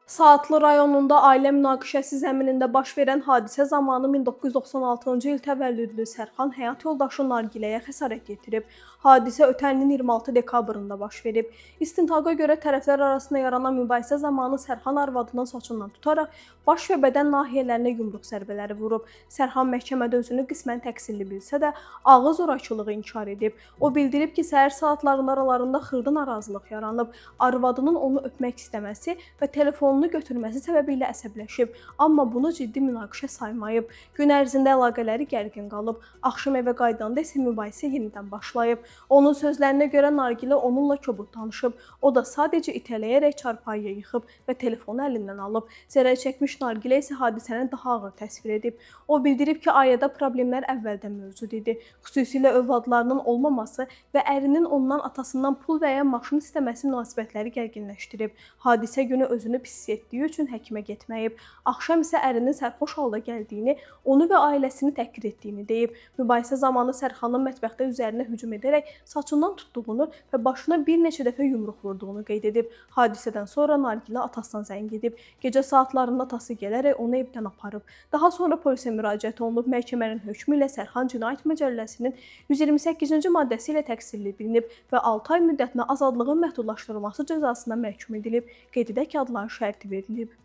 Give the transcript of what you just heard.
Saatlı rayonunda ailə münaqişəsi zəminində baş verən hadisə zamanı 1996-cı il təvəllüdlü Sərxan həyat yoldaşı Nargiləyə xəsarət yetirib. Hadisə ötən ilin 26 dekabrında baş verib. İstintaqa görə tərəflər arasında yaranan mübahisə zamanı Sərxan arvadının saçından tutaraq baş və bədən nahiyələrinə yumruq zərbələri vurub. Sərxan məhkəmədə özünü qismən təqsirli bilsə də, ağır zorakılığı inkar edib. O bildirib ki, səhər saatlarında aralarında xırda narazılıq yaranıb. Arvadının onu öpmək istəməsi və telefonunu götürməsi səbəbilə əsəbləşib, amma bunu ciddi münaqişə saymayıb. Gün ərzində əlaqələri gərgin qalıb. Axşam evə qayıdanda isə mübahisə yenidən başlayıb. Onun sözlərinə görə Nargilə onunla kobud danışıb. O da sadəcə itələyərək çarpayıya yıxıb və telefonu əlindən alıb. Zərər çəkmiş Nargilə isə hadisəni daha ağır təsvir edib. O bildirib ki, ailədə problemlər əvvəldən mövcud idi. Xüsusilə övladlarının olmaması və ərinin ondan atasından pul və ya maşın istəməsi münasibətləri gərginləşdirib. Hadisə günü özünü pis hiss etdiyi üçün həkimə getməyib. Axşam isə ərinin sərxoş halda gəldiyini, onu və ailəsini təhqir etdiyini deyib. Mübahisə zamanı Sərxanın mətbəxdə üzərinə hücum edərək saçından tutduğunu və başına bir neçə dəfə yumruq vurduğunu qeyd edib. Hadisədən sonra Nargilə atasına zəng edib. Gecə saatlarında atası gələrək onu evdən aparıb. Daha sonra polisə müraciət olunub. Məhkəmənin hökmü ilə Sərxan Cinayət Məcəlləsinin 128-ci maddəsi ilə təqsirli bilinib və 6 ay müddətinə azadlığın məhdudlaşdırılması cəzasına məhkum edilib. Qeyd edək ki, adları şərti verilib.